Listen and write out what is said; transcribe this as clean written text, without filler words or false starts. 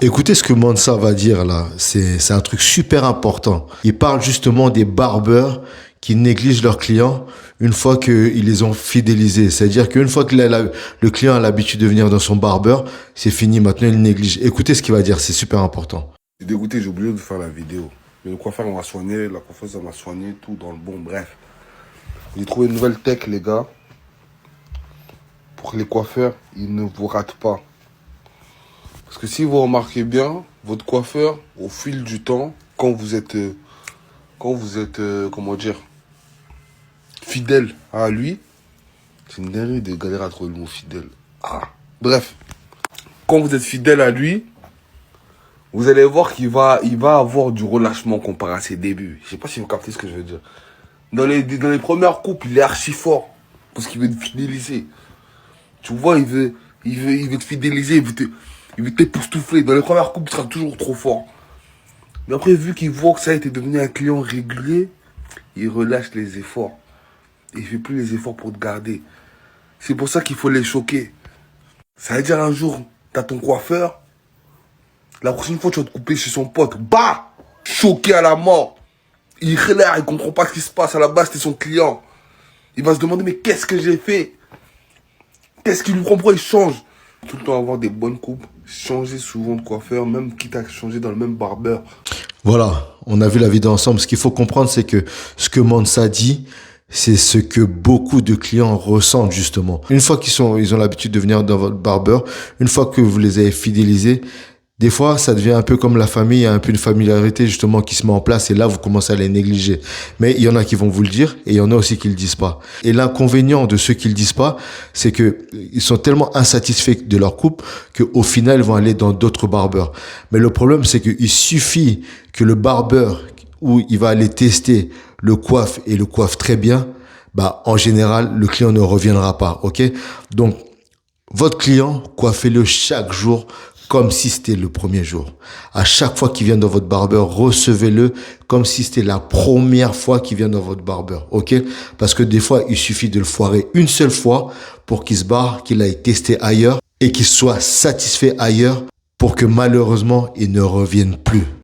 Écoutez ce que Mansa va dire là, c'est un truc super important. Il parle justement des barbeurs qui négligent leurs clients une fois qu'ils les ont fidélisés. C'est-à-dire qu'une fois que le client a l'habitude de venir dans son barbeur, c'est fini, maintenant il néglige. Écoutez ce qu'il va dire, c'est super important. Je suis dégoûté, j'ai oublié de faire la vidéo. Mais le coiffeur m'a soigné, la coiffeuse m'a soigné, tout dans le bon, bref. J'ai trouvé une nouvelle tech, les gars. Pour que les coiffeurs, ils ne vous ratent pas. Parce que si vous remarquez bien, votre coiffeur, au fil du temps, quand vous êtes, comment dire, fidèle à lui, c'est une dinguerie de galérer à trouver le mot fidèle. Bref, quand vous êtes fidèle à lui, vous allez voir il va avoir du relâchement comparé à ses débuts. Je sais pas si vous captez ce que je veux dire. Dans les premières coupes, il est archi fort. Parce qu'il veut te fidéliser. Tu vois, il veut te fidéliser, il veut t'époustoufler. Dans les premières coupes, il sera toujours trop fort. Mais après, vu qu'il voit que ça a été devenu un client régulier, il relâche les efforts. Et il fait plus les efforts pour te garder. C'est pour ça qu'il faut les choquer. Ça veut dire un jour, t'as ton coiffeur, la prochaine fois tu vas te couper chez son pote, bah, choqué à la mort. Il relève, il comprend pas ce qui se passe. À la base, c'était son client. Il va se demander, mais qu'est-ce que j'ai fait? Qu'est-ce qu'il lui prend? Pourquoi il change? Tout le temps avoir des bonnes coupes, changer souvent de coiffeur, même quitte à changer dans le même barbeur. Voilà, on a vu la vidéo ensemble. Ce qu'il faut comprendre, c'est que ce que Mansa dit, c'est ce que beaucoup de clients ressentent justement. Une fois ils ont l'habitude de venir dans votre barbeur, une fois que vous les avez fidélisés, des fois, ça devient un peu comme la famille, il y a un peu une familiarité justement qui se met en place et là, vous commencez à les négliger. Mais il y en a qui vont vous le dire et il y en a aussi qui le disent pas. Et l'inconvénient de ceux qui le disent pas, c'est que ils sont tellement insatisfaits de leur coupe qu'au final, ils vont aller dans d'autres barbeurs. Mais le problème, c'est qu'il suffit que le barbeur où il va aller tester le coiffe et le coiffe très bien, bah, en général, le client ne reviendra pas, ok? Donc, votre client, coiffez-le chaque jour comme si c'était le premier jour. À chaque fois qu'il vient dans votre barbeur, recevez-le comme si c'était la première fois qu'il vient dans votre barbeur, ok? Parce que des fois, il suffit de le foirer une seule fois pour qu'il se barre, qu'il aille tester ailleurs et qu'il soit satisfait ailleurs pour que malheureusement, il ne revienne plus.